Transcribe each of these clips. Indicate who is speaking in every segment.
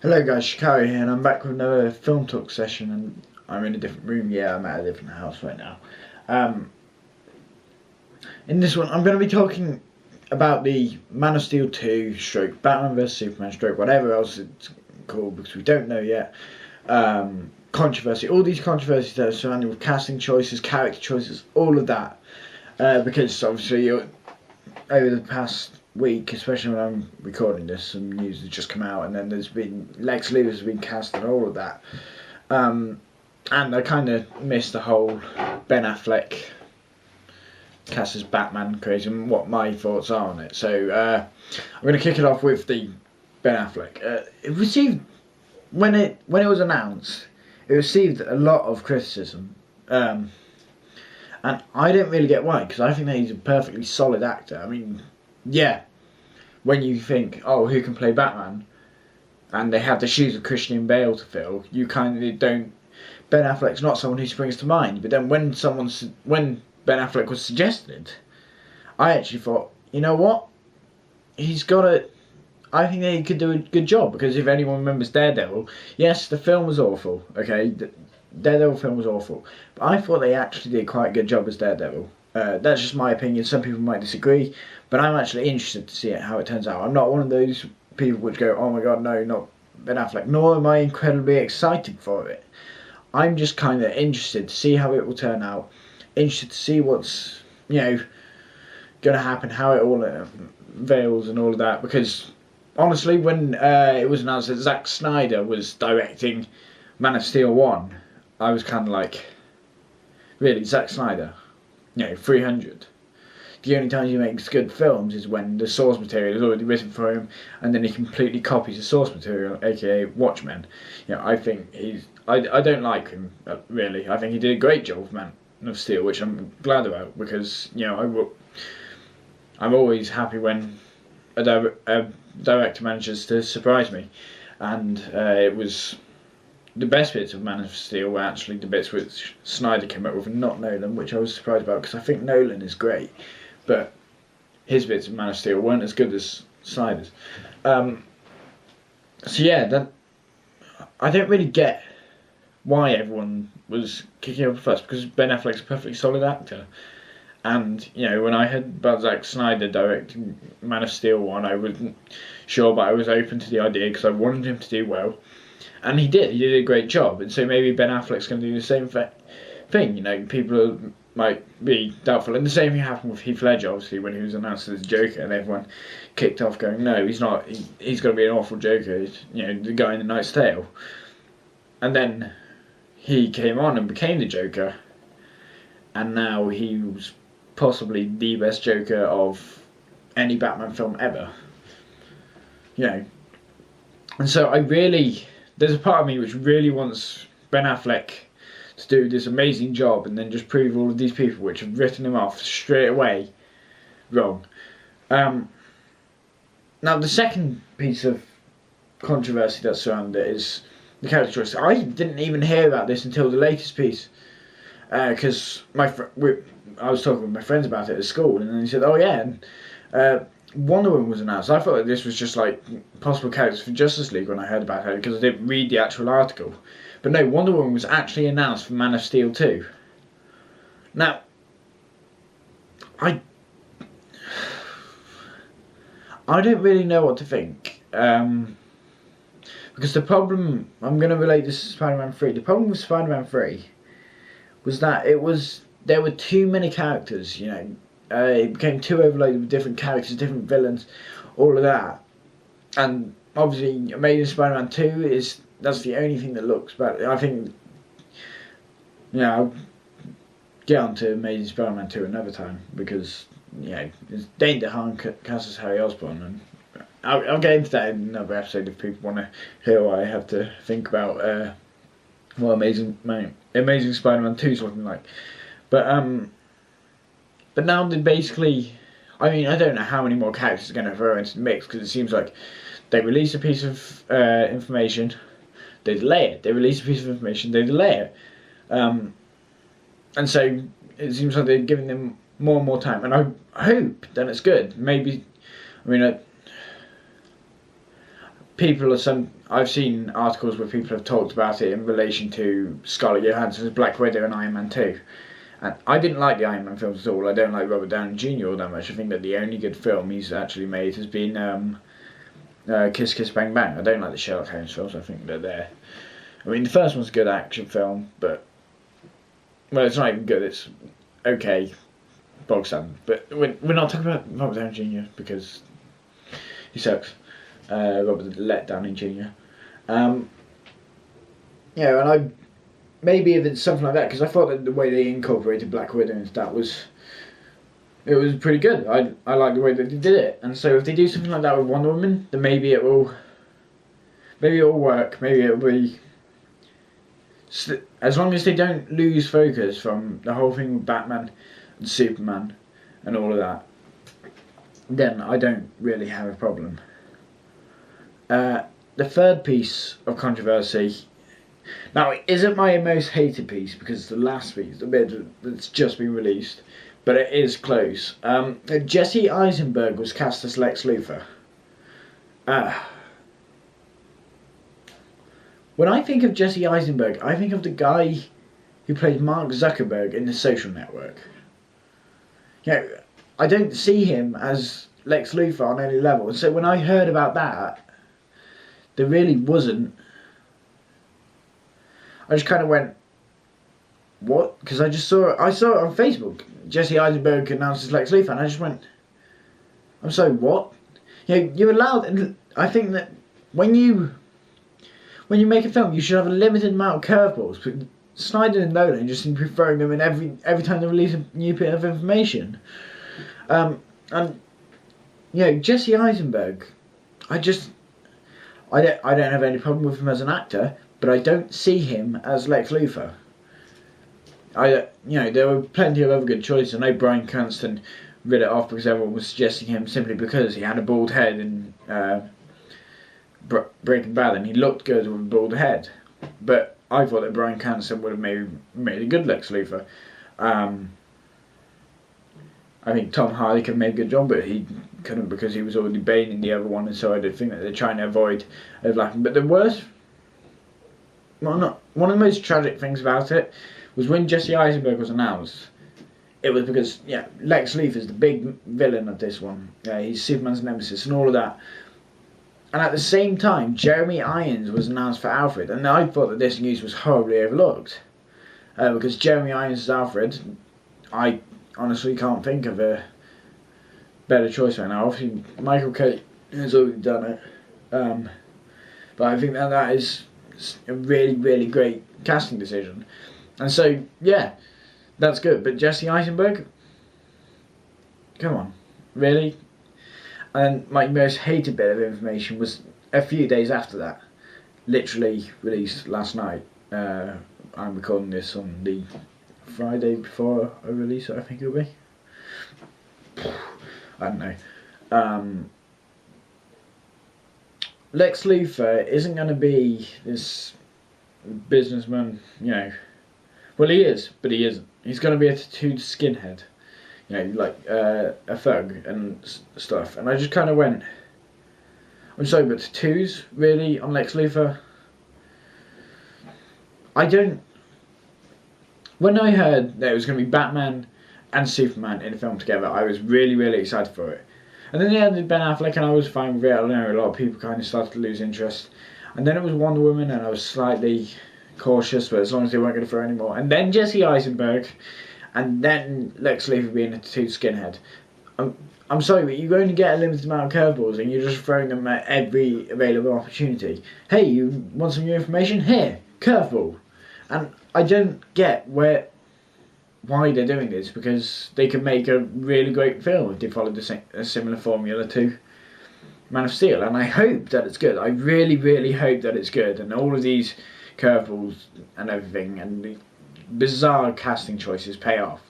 Speaker 1: Hello guys, Shikaria here, and I'm back with another film talk session, and I'm in a different room. Yeah, I'm at a different house right now. Um, in this one, I'm going to be talking about the Man of Steel 2 stroke Batman vs Superman stroke whatever else it's called because we don't know yet. Controversy, all these controversies that are surrounding with casting choices, character choices, all of that. Because obviously over the past week, especially when I'm recording this, some news has just come out, and then there's been Lex Luthor has been cast and all of that. And I kind of missed the whole Ben Affleck cast as Batman craze and what my thoughts are on it. So I'm going to kick it off with the Ben Affleck. It received when it was announced, it received a lot of criticism. And I don't really get why, because I think that he's a perfectly solid actor. I mean, yeah, when you think, oh, who can play Batman, and they have the shoes of Christian Bale to fill, you kind of don't. Ben Affleck's not someone who springs to mind. But then when Ben Affleck was suggested, I actually thought, you know what, he's got a. I think that he could do a good job, because if anyone remembers Daredevil, yes, the film was awful. Okay, the Daredevil film was awful, but I thought they actually did quite a good job as Daredevil. That's just my opinion. Some people might disagree, but I'm actually interested to see how it turns out. I'm not one of those people which go, oh my god, no, not Ben Affleck. Nor am I incredibly excited for it. I'm just kind of interested to see how it will turn out. Interested to see what's going to happen, how it all veils and all of that. Because honestly, when it was announced that Zack Snyder was directing Man of Steel 1, I was kind of like, really, Zack Snyder? 300. The only time he makes good films is when the source material is already written for him, and then he completely copies the source material, aka Watchmen. I think I don't like him, really. I think he did a great job with Man of Steel, which I'm glad about, because I'm always happy when a director manages to surprise me, and it was. The best bits of Man of Steel were actually the bits which Snyder came up with, and not Nolan, which I was surprised about, because I think Nolan is great, but his bits of Man of Steel weren't as good as Snyder's. So yeah, that I don't really get why everyone was kicking up a fuss, because Ben Affleck's a perfectly solid actor. And when I heard about Zack Snyder directing Man of Steel 1, I wasn't sure, but I was open to the idea because I wanted him to do well. And he did. He did a great job. And so maybe Ben Affleck's going to do the same thing. People might be doubtful. And the same thing happened with Heath Ledger, obviously, when he was announced as Joker, and everyone kicked off going, no, he's not. He's going to be an awful Joker. The guy in The Knight's Tale. And then he came on and became the Joker. And now he was possibly the best Joker of any Batman film ever. And so there's a part of me which really wants Ben Affleck to do this amazing job and then just prove all of these people which have written him off straight away wrong. Now the second piece of controversy that's surrounded it is the character choice. I didn't even hear about this until the latest piece, because I was talking with my friends about it at school, and then they said, oh yeah, and Wonder Woman was announced. I thought that this was just like possible characters for Justice League when I heard about it, because I didn't read the actual article. But no, Wonder Woman was actually announced for Man of Steel 2. Now, I don't really know what to think. Because the problem, I'm going to relate this to Spider-Man 3. The problem with Spider-Man 3 was that there were too many characters, it became too overloaded with different characters, different villains, all of that. And obviously, Amazing Spider-Man 2 that's the only thing that looks bad. I think, I'll get on to Amazing Spider-Man 2 another time, because, it's Dane DeHaan cast as Harry Osborn, and I'll get into that in another episode if people want to hear what I have to think about what Amazing Spider-Man 2 is looking like. But now they basically, I don't know how many more characters are going to throw into the mix, because it seems like they release a piece of information, they delay it. They release a piece of information, they delay it. And so it seems like they're giving them more and more time. And I hope that it's good. Maybe, I've seen articles where people have talked about it in relation to Scarlett Johansson's Black Widow and Iron Man 2. And I didn't like the Iron Man films at all. I don't like Robert Downey Jr. all that much. I think that the only good film he's actually made has been Kiss Kiss Bang Bang. I don't like the Sherlock Holmes films. I think they're I mean, the first one's a good action film, but well, it's not even good. It's okay, bog standard. But we're not talking about Robert Downey Jr. because he sucks. Robert Let Downey Jr. Yeah, and I maybe if it's something like that, because I thought that the way they incorporated Black Widow into that was pretty good. I like the way that they did it, and so if they do something like that with Wonder Woman, then maybe it will work. Maybe it'll be, as long as they don't lose focus from the whole thing with Batman and Superman and all of that, then I don't really have a problem. The third piece of controversy, now it isn't my most hated piece because the last piece, the bit that's just been released, but it is close. Jesse Eisenberg was cast as Lex Luthor. When I think of Jesse Eisenberg, I think of the guy who played Mark Zuckerberg in The Social Network. I don't see him as Lex Luthor on any level, and so when I heard about that, there really wasn't. I just kind of went, what? Because I saw it on Facebook. Jesse Eisenberg announced as Lex Luthor, and I just went, I'm sorry, what? You're allowed, and I think that when you make a film, you should have a limited amount of curveballs. But Snyder and Nolan just seem to be throwing them in every time they release a new bit of information. And Jesse Eisenberg, I don't have any problem with him as an actor, but I don't see him as Lex Luthor. There were plenty of other good choices. I know Bryan Cranston read it off because everyone was suggesting him simply because he had a bald head in Breaking Bad, and he looked good with a bald head. But I thought that Bryan Cranston would have made a good Lex Luthor. I think Tom Hardy could have made a good job, but he couldn't because he was already Bane in the other one, and so I think that they're trying to avoid overlapping. But one of the most tragic things about it was when Jesse Eisenberg was announced. It was because Lex Luthor is the big villain of this one. He's Superman's nemesis and all of that. And at the same time, Jeremy Irons was announced for Alfred, and I thought that this news was horribly overlooked because Jeremy Irons as Alfred, I honestly can't think of a better choice right now. Obviously, Michael Caine has already done it, but I think that is a really, really great casting decision. And so, that's good. But Jesse Eisenberg, come on, really? And my most hated bit of information was a few days after that, literally released last night. I'm recording this on the Friday before I release it, I think it'll be. I don't know. Lex Luthor isn't going to be this businessman, Well, he is, but he isn't. He's going to be a tattooed skinhead, like a thug and stuff. And I just kind of went, I'm sorry, but tattoos, really, on Lex Luthor? When I heard that it was going to be Batman and Superman in a film together, I was really, really excited for it. And then they added Ben Affleck, and I was fine with it. I don't know, a lot of people kind of started to lose interest. And then it was Wonder Woman, and I was slightly cautious, but as long as they weren't going to throw any more. And then Jesse Eisenberg, and then Lex Luthor being a tattooed skinhead. I'm sorry, but you only get a limited amount of curveballs, and you're just throwing them at every available opportunity. Hey, you want some new information? Here, curveball. And I don't get why they're doing this, because they could make a really great film if they followed a similar formula to Man of Steel. And I hope that it's good. I really, really hope that it's good. And all of these curveballs and everything and the bizarre casting choices pay off.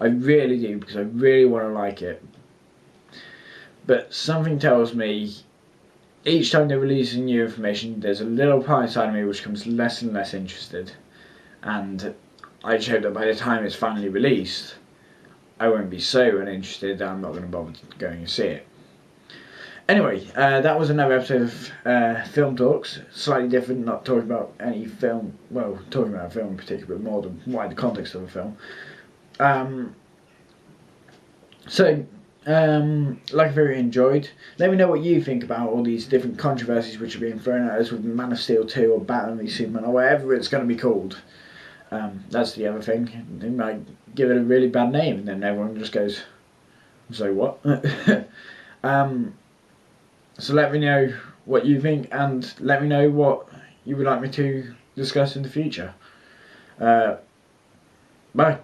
Speaker 1: I really do, because I really want to like it. But something tells me each time they release new information, there's a little part inside of me which becomes less and less interested. And I just hope that by the time it's finally released, I won't be so uninterested that I'm not going to bother going and see it. Anyway, that was another episode of Film Talks. Slightly different, not talking about any film, well, talking about a film in particular, but more the wider context of a film. Like I very enjoyed. Let me know what you think about all these different controversies which are being thrown at us with Man of Steel 2 or Batman v Superman or whatever it's going to be called. That's the other thing. They might give it a really bad name and then everyone just goes, so what? So let me know what you think and let me know what you would like me to discuss in the future. Bye.